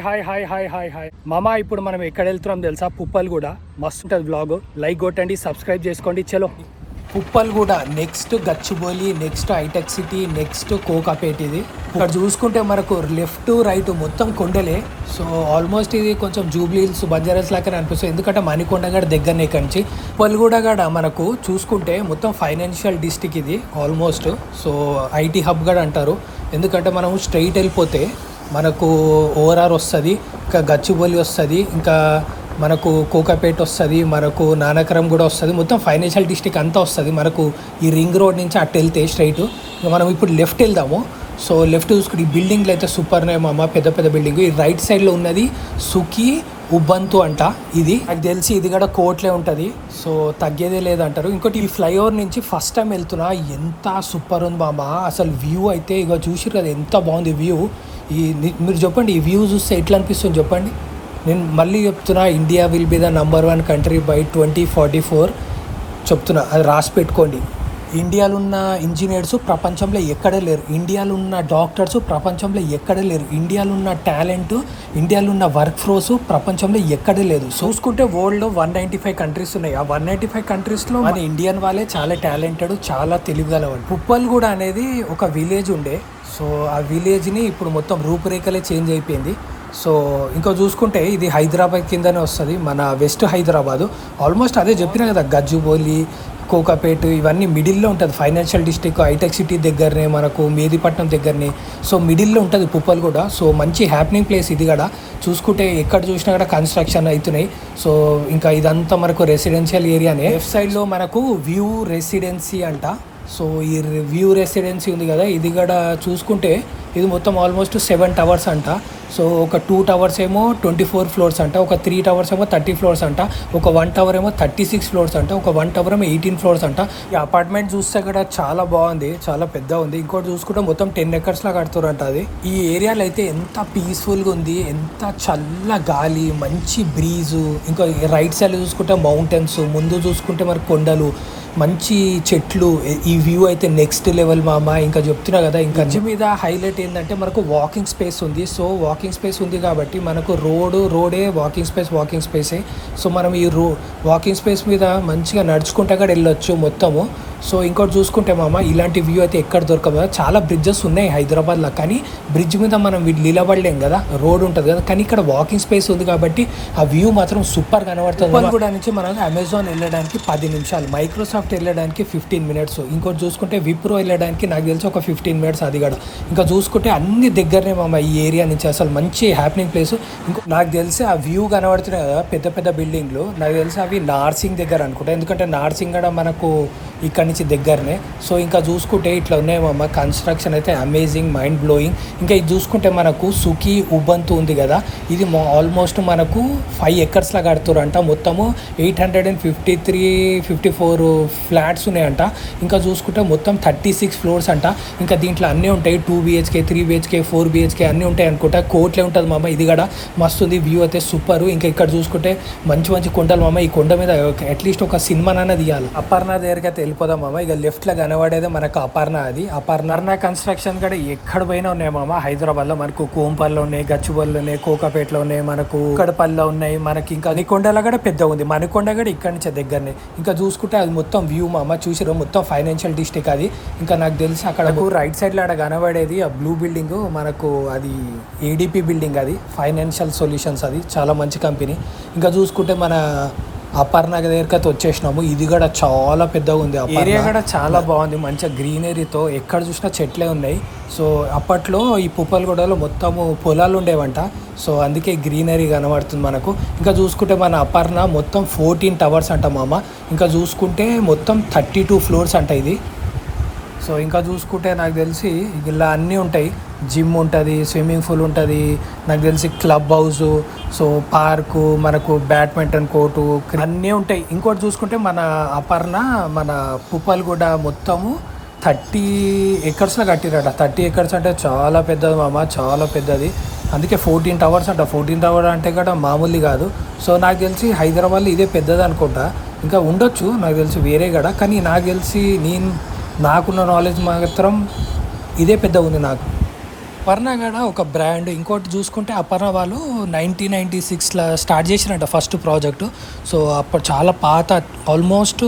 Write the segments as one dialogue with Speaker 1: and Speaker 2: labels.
Speaker 1: Hi hi hi hi hi మామ, ఇప్పుడు మనం ఎక్కడ వెళ్తున్నాం తెలుసా? పుప్పల్ కూడా మస్తు ఉంటుంది బ్లాగ్. లైక్ కొట్టండి, సబ్స్క్రైబ్ చేసుకోండి. చలో పుప్పల్ కూడా next Gachibowli, next Hitech City, next Kokapet. ఇది ఇక్కడ చూసుకుంటే మనకు లెఫ్ట్ రైట్ మొత్తం కొండలే. సో ఆల్మోస్ట్ ఇది కొంచెం జూబ్లీ హిల్స్, బంజారాస్ లాగానే అనిపిస్తుంది, ఎందుకంటే మణికొండ గడ దగ్గరనే ఇక్కడి నుంచి. పుప్పల్గూడ గడ మనకు చూసుకుంటే మొత్తం ఫైనాన్షియల్ డిస్టిక్ ఇది ఆల్మోస్ట్. సో ఐటీ హబ్ గడ అంటారు, ఎందుకంటే మనం స్ట్రైట్ వెళ్ళిపోతే మనకు ఓఆర్ఆర్ వస్తుంది, ఇంకా గచ్చిబౌలి వస్తుంది, ఇంకా మనకు కోకాపేట్ వస్తుంది, మనకు నానక్రమ్ కూడా వస్తుంది. మొత్తం ఫైనాన్షియల్ డిస్ట్రిక్ట్ అంతా వస్తుంది మనకు. ఈ రింగ్ రోడ్ నుంచి అటు వెళ్తే స్ట్రైట్. మనం ఇప్పుడు లెఫ్ట్ వెళ్దాము. సో లెఫ్ట్ చూసుకుంటే ఈ బిల్డింగ్లు అయితే సూపర్ నే మామ, పెద్ద పెద్ద బిల్డింగ్. ఈ రైట్ సైడ్లో ఉన్నది సుఖీ ఉబంతు అంట. ఇది నాకు తెలిసి ఇది కూడా కోట్లే ఉంటుంది, సో తగ్గేదే లేదంటారు. ఇంకోటి ఈ ఫ్లైఓవర్ నుంచి ఫస్ట్ టైం వెళ్తున్నా, ఎంత సూపర్ ఉంది మామ. అసలు వ్యూ అయితే ఇక చూసిరు కదా ఎంత బాగుంది వ్యూ. మీరు చెప్పండి, ఈ వ్యూ చూస్తే ఎట్లా అనిపిస్తుంది చెప్పండి. నేను మళ్ళీ చెప్తున్నా, India will be the number 1 country by 2044 చెప్తున్నా, అది రాసి పెట్టుకోండి. ఇండియాలో ఉన్న ఇంజనీర్స్ ప్రపంచంలో ఎక్కడ లేరు, ఇండియాలో ఉన్న డాక్టర్స్ ప్రపంచంలో ఎక్కడ లేరు, ఇండియాలో ఉన్న టాలెంట్, ఇండియాలో ఉన్న వర్క్ ఫోర్స్ ప్రపంచంలో ఎక్కడ లేదు. చూసుకుంటే వరల్డ్లో 195 కంట్రీస్ ఉన్నాయి. ఆ 195 కంట్రీస్లో మన ఇండియన్ వాళ్ళే చాలా టాలెంటెడ్, చాలా తెలివిగలవాళ్ళు. పుప్పల్ కూడా అనేది ఒక విలేజ్ ఉండే. సో ఆ విలేజ్ని ఇప్పుడు మొత్తం రూపురేఖలే చేంజ్ అయిపోయింది. సో ఇంకా చూసుకుంటే ఇది హైదరాబాద్ కిందనే వస్తుంది, మన వెస్ట్ హైదరాబాదు. ఆల్మోస్ట్ అదే చెప్పినా కదా, గచ్చిబౌలి, కోకాపేట్ ఇవన్నీ మిడిల్లో ఉంటుంది. ఫైనాన్షియల్ డిస్ట్రిక్ట్, హైటెక్ సిటీ దగ్గరనే, మనకు మేదీపట్నం దగ్గరనే. సో మిడిల్లో ఉంటుంది పుప్పల్ కూడా. సో మంచి హ్యాపెనింగ్ ప్లేస్ ఇది కూడా. చూసుకుంటే ఎక్కడ చూసినా కూడా కన్స్ట్రక్షన్ అవుతున్నాయి. సో ఇంకా ఇదంతా మనకు రెసిడెన్షియల్ ఏరియానే. లెఫ్ట్ సైడ్లో మనకు వ్యూ రెసిడెన్సీ అంట. సో ఈ వ్యూ రెసిడెన్సీ ఉంది కదా, ఇది కూడా చూసుకుంటే ఇది మొత్తం ఆల్మోస్ట్ 7 టవర్స్ అంట. సో ఒక 2 టవర్స్ ఏమో 24 ఫ్లోర్స్ అంట, ఒక 3 టవర్స్ ఏమో 30 ఫ్లోర్స్ అంట, ఒక 1 టవర్ ఏమో 36 ఫ్లోర్స్ అంట, ఒక 1 టవర్ ఏమో 18 ఫ్లోర్స్ అంట. ఈ అపార్ట్మెంట్ చూస్తే కూడా చాలా బాగుంది, చాలా పెద్ద ఉంది. ఇంకోటి చూసుకుంటే మొత్తం 10 ఎకర్స్ లా కడుతురంట అది. ఈ ఏరియాలో అయితే ఎంత పీస్ఫుల్గా ఉంది, ఎంత చల్ల గాలి, మంచి బ్రీజు. ఇంకా రైట్ సైడ్ చూసుకుంటే మౌంటైన్స్, ముందు చూసుకుంటే మరి కొండలు, మంచి చెట్లు. ఈ వ్యూ అయితే నెక్స్ట్ లెవెల్ మామ. ఇంకా చెప్తున్నా కదా, ఇంకా మీద హైలైట్ ఏంటంటే మనకు వాకింగ్ స్పేస్ ఉంది. సో వాకింగ్ స్పేస్ ఉంది కాబట్టి మనకు రోడే వాకింగ్ స్పేసే. సో మనం ఈ వాకింగ్ స్పేస్ మీద మంచిగా నడుచుకుంటా కూడా వెళ్ళొచ్చు మొత్తము. సో ఇంకోటి చూసుకుంటే మామ, ఇలాంటి వ్యూ అయితే ఎక్కడ దొరకదు కదా. చాలా బ్రిడ్జెస్ ఉన్నాయి హైదరాబాద్లో, కానీ బ్రిడ్జ్ మీద మనం నిలబడలేం కదా, రోడ్ ఉంటుంది కదా. కానీ ఇక్కడ వాకింగ్ స్పేస్ ఉంది కాబట్టి ఆ వ్యూ మాత్రం సూపర్ కనబడుతుంది. కూడా నుంచి మనకు అమెజాన్ వెళ్ళడానికి 10 నిమిషాలు, మైక్రోసాఫ్ట్ వెళ్ళడానికి 15 మినిట్స్, ఇంకోటి చూసుకుంటే విప్రో వెళ్ళడానికి నాకు తెలిసి ఒక 15 మినిట్స్ అది కూడా. ఇంకా చూసుకుంటే అన్ని దగ్గరనే మామ ఈ ఏరియా నుంచి. అసలు మంచి హ్యాపెనింగ్ ప్లేస్. ఇంకో నాకు తెలిసి ఆ వ్యూ కనబడుతున్నాయి కదా పెద్ద పెద్ద బిల్డింగ్లు, నాకు తెలిసి అవి నార్సింగ్ దగ్గర అనుకుంటా, ఎందుకంటే నార్సింగ్ కూడా మనకు ఇక్కడ నుంచి దగ్గరనే. సో ఇంకా చూసుకుంటే ఇట్లా ఉన్నాయమ్మా, కన్స్ట్రక్షన్ అయితే అమేజింగ్, మైండ్ బ్లోయింగ్. ఇంకా ఇది చూసుకుంటే మనకు సుఖీ ఉబంతు ఉంది కదా, ఇది ఆల్మోస్ట్ మనకు 5 ఎకర్స్లా కడుతురంట. మొత్తము 853-54 ఫ్లాట్స్ ఉన్నాయంట. ఇంకా చూసుకుంటే మొత్తం 36 ఫ్లోర్స్ అంట. ఇంకా దీంట్లో అన్నీ ఉంటాయి, 2 BHK, 3 BHK, 4 BHK అన్నీ ఉంటాయి అనుకుంటా. కోట్లే ఉంటుంది మామ. ఇది కూడా మస్తు ఉంది, వ్యూ అయితే సూపర్. ఇంకా ఇక్కడ చూసుకుంటే మంచి మంచి కొండలు మామ. ఈ కొండ మీద అట్లీస్ట్ ఒక సినిమానైనా తీయాలి. అపర్ణ దగ్గరికి అయితే వెళ్ళిపోదాం మామ. ఇక లెఫ్ట్లో కనబడేదే మనకు అపర్ణ. అది అపర్ణ కన్స్ట్రక్షన్ కూడా ఎక్కడ పోయినా ఉన్నాయి మామ హైదరాబాద్లో. మనకు కోంపల్లో ఉన్నాయి, గచ్చిబౌలిలో ఉన్నాయి, కోకాపేటలో ఉన్నాయి, మనకు కడపల్లో ఉన్నాయి. మనకి ఇంకా మణికొండలో కూడా పెద్ద ఉంది, మణికొండ కూడా ఇక్కడ నుంచి దగ్గరనే. ఇంకా చూసుకుంటే అది మొత్తం వ్యూ మామ. చూసిరో మొత్తం ఫైనాన్షియల్ డిస్ట్రిక్ట్ అది. ఇంకా నాకు తెలిసి అక్కడ రైట్ సైడ్లో అక్కడ కనబడేది ఆ బ్లూ బిల్డింగ్ మనకు, అది ADP బిల్డింగ్, అది ఫైనాన్షియల్ సొల్యూషన్స్. అది చాలా మంచి కంపెనీ. ఇంకా చూసుకుంటే మన అపర్ణ దగ్గరికి అయితే వచ్చేసినాము. ఇది కూడా చాలా పెద్దగా ఉంది, ఏరియా కూడా చాలా బాగుంది, మంచిగా గ్రీనరీతో. ఎక్కడ చూసినా చెట్లే ఉన్నాయి. సో అప్పట్లో ఈ పుప్పల్గూడలో మొత్తము పొలాలు ఉండేవంట. సో అందుకే గ్రీనరీ కనబడుతుంది మనకు. ఇంకా చూసుకుంటే మన అపర్ణ మొత్తం 14 టవర్స్ అంట మామ. ఇంకా చూసుకుంటే మొత్తం 32 ఫ్లోర్స్ అంట ఇది. సో ఇంకా చూసుకుంటే నాకు తెలిసి ఇలా అన్నీ ఉంటాయి, జిమ్ ఉంటుంది, స్విమ్మింగ్ పూల్ ఉంటుంది, నాకు తెలిసి క్లబ్ హౌసు, సో పార్కు, మనకు బ్యాడ్మింటన్ కోర్టు అన్నీ ఉంటాయి. ఇంకోటి చూసుకుంటే మన అపర్ణ, మన పుప్పల్గూడ మొత్తము 30 ఎకర్స్లో కట్టిరట. 30 ఎకర్స్ అంటే చాలా పెద్దది మామ, చాలా పెద్దది. అందుకే 14 టవర్స్ అంట. 14 టవర్ అంటే కూడా మామూలు కాదు. సో నాకు తెలిసి హైదరాబాద్లో ఇదే పెద్దది అనుకుంటా. ఇంకా ఉండొచ్చు నాకు తెలిసి వేరే కూడా, కానీ నాకు తెలిసి నాకున్న నాలెడ్జ్ మాత్రం ఇదే పెద్ద ఉంది నాకు. అపర్ణ కూడా ఒక బ్రాండ్. ఇంకోటి చూసుకుంటే అపర్ణ వాళ్ళు 1996లో స్టార్ట్ చేసినట్ట ఫస్ట్ ప్రాజెక్టు. సో అప్పుడు చాలా పాత, ఆల్మోస్ట్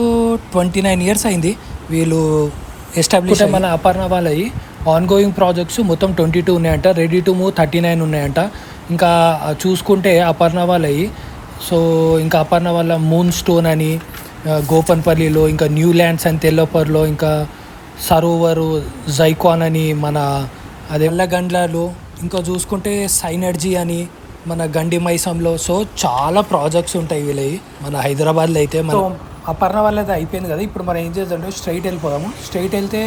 Speaker 1: 29 ఇయర్స్ అయింది వీళ్ళు ఎస్టాబ్లిష్. మన అపర్ణ వాళ్ళవి ఆన్గోయింగ్ ప్రాజెక్ట్స్ మొత్తం 22 ఉన్నాయంట, రెడీ టు మూవ్ 39 ఉన్నాయంట. ఇంకా చూసుకుంటే అపర్ణ వాళ్ళవి, సో ఇంకా అపర్ణ వాళ్ళ మూన్ స్టోన్ అని గోపన్పల్లిలో, ఇంకా న్యూ ల్యాండ్స్ అని తెల్లపర్లో, ఇంకా సరోవరు జైకాన్ అని మన అదే గండ్లలో, ఇంకా చూసుకుంటే సైనర్జీ అని మన గండి మైసంలో. సో చాలా ప్రాజెక్ట్స్ ఉంటాయి వీళ్ళవి మన హైదరాబాద్లో అయితే. మనం అపర్ణ వాళ్ళది అయిపోయింది కదా, ఇప్పుడు మనం ఏం చేద్దాం, స్ట్రైట్ వెళ్ళిపోదాము. స్ట్రైట్ వెళ్తే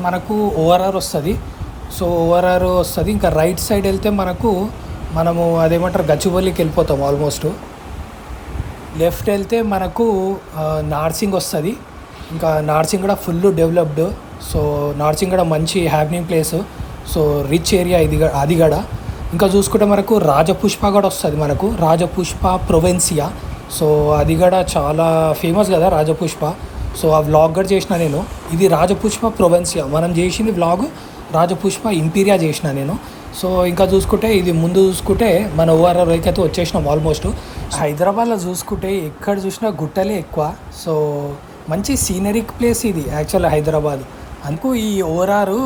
Speaker 1: మనకు ఓఆర్ఆర్ వస్తుంది. సో ఓఆర్ఆర్ వస్తుంది. ఇంకా రైట్ సైడ్ వెళ్తే మనము అదేమంటారు గచ్చిబౌలికి వెళ్ళిపోతాం ఆల్మోస్ట్. లెఫ్ట్ వెళ్తే మనకు నార్సింగ్ వస్తుంది. ఇంకా నార్సింగ్ కూడా ఫుల్ డెవలప్డ్. సో నార్సింగ్ కూడా మంచి happening place. So rich area అది కూడా. ఇంకా చూసుకుంటే మనకు రాజపుష్ప కూడా వస్తుంది, మనకు రాజపుష్ప ప్రొవెన్సియా. సో అది కూడా చాలా ఫేమస్ కదా రాజపుష్ప. సో ఆ వ్లాగ్ కూడా చేసిన నేను. ఇది రాజపుష్ప ప్రొవెన్సియా, మనం చేసింది వ్లాగ్ రాజపుష్ప ఇంపీరియా చేసిన నేను. సో ఇంకా చూసుకుంటే ఇది ముందు చూసుకుంటే మన ఓఆర్ఆర్ అయితే వచ్చేసినాం ఆల్మోస్ట్. హైదరాబాద్లో చూసుకుంటే ఎక్కడ చూసినా గుట్టలే ఎక్కువ. సో మంచి సీనరిక్ ప్లేస్ ఇది యాక్చువల్ హైదరాబాద్. అందుకు ఈ ఓఆర్ఆర్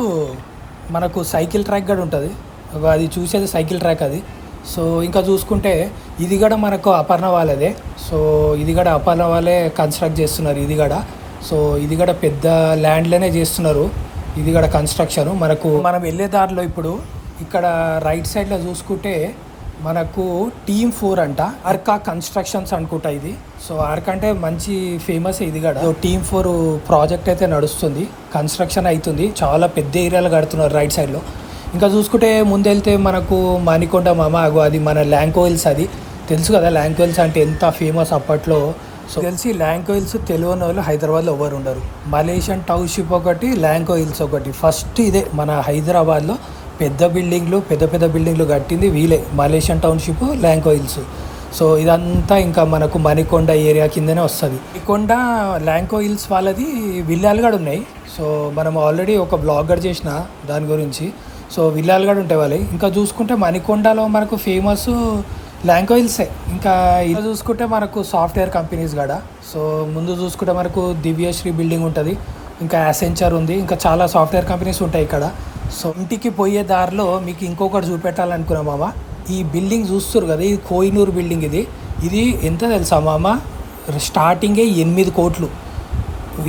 Speaker 1: మనకు సైకిల్ ట్రాక్ కూడా ఉంటుంది, అది చూసేది సైకిల్ ట్రాక్ అది. సో ఇంకా చూసుకుంటే ఇది కూడా మనకు అపర్ణ వాళ్ళదే. సో ఇది కూడా అపర్ణ వాళ్ళే కన్స్ట్రక్ట్ చేస్తున్నారు ఇది కూడా. సో ఇది కూడా పెద్ద ల్యాండ్లోనే చేస్తున్నారు ఇది కూడా కన్స్ట్రక్షన్. మనం వెళ్ళే దారిలో ఇప్పుడు ఇక్కడ రైట్ సైడ్లో చూసుకుంటే మనకు టీమ్ 4 అంట, ఆర్కా కన్స్ట్రక్షన్స్ అనుకుంటా ఇది. సో ఆర్కా అంటే మంచి ఫేమస్ ఇది కూడా. టీమ్ 4 ప్రాజెక్ట్ అయితే నడుస్తుంది, కన్స్ట్రక్షన్ అవుతుంది, చాలా పెద్ద ఏరియాలో కడుతున్నారు రైట్ సైడ్లో. ఇంకా చూసుకుంటే ముందెళ్తే మనకు మణికొండ మామ, అది మన ల్యాంకో హిల్స్. అది తెలుసు కదా ల్యాంకో హిల్స్ అంటే ఎంత ఫేమస్ అప్పట్లో. సో తెలిసి ల్యాంకో హిల్స్ తెలియని వాళ్ళు హైదరాబాద్లో ఎవరు ఉండరు. మలేషియన్ టౌన్షిప్ ఒకటి, ల్యాంకో హిల్స్ ఒకటి. ఫస్ట్ ఇదే మన హైదరాబాద్లో పెద్ద బిల్డింగ్లు కట్టింది వీలే, Malaysian township, Lanco Hills. So ఇదంతా ఇంకా మనకు మణికొండ ఏరియా కిందనే వస్తుంది. మణికొండ ల్యాంకో హిల్స్ వాళ్ళది విల్లాలు కూడా ఉన్నాయి. సో మనం ఆల్రెడీ ఒక బ్లాగ్ కూడా చేసిన దాని గురించి. సో విల్లాలు కూడా ఉంటాయి వాళ్ళవి. ఇంకా చూసుకుంటే మణికొండలో మనకు ఫేమస్ ల్యాంకో హిల్సే. ఇంకా ఇలా చూసుకుంటే మనకు సాఫ్ట్వేర్ కంపెనీస్ కూడా. సో ముందు చూసుకుంటే మనకు దివ్యశ్రీ బిల్డింగ్ ఉంటుంది, ఇంకా అసెంచర్ ఉంది, ఇంకా చాలా సాఫ్ట్వేర్ కంపెనీస్ ఉంటాయి ఇక్కడ. సో ఇంటికి పోయే దారిలో మీకు ఇంకొకటి చూపెట్టాలనుకున్నా మామ. ఈ బిల్డింగ్ చూస్తారు కదా, ఇది కోహినూర్ బిల్డింగ్. ఇది ఎంత తెలుసా మామ, స్టార్టింగే 8 కోట్లు.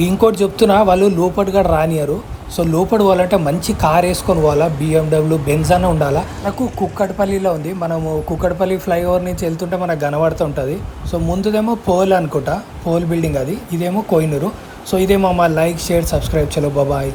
Speaker 1: ఇంకోటి చెప్తున్నా, వాళ్ళు లోపలిగా రానియరు. సో లోపలి పోవాలంటే మంచి కార్ వేసుకొని పోవాలా, BMW బెంజ్ అన్న ఉండాలా. నాకు కుక్కడపల్లిలో ఉంది, మనము కుక్కడపల్లి ఫ్లైఓవర్ నుంచి వెళ్తుంటే మనకు కనబడుతుంటుంది. సో ముందుదేమో పోల్ అనుకుంటా, పోల్ బిల్డింగ్ అది. ఇదేమో కోహినూరు. సో ఇదేమో మా లైక్, షేర్, సబ్స్క్రైబ్. చలో బాబాయ్.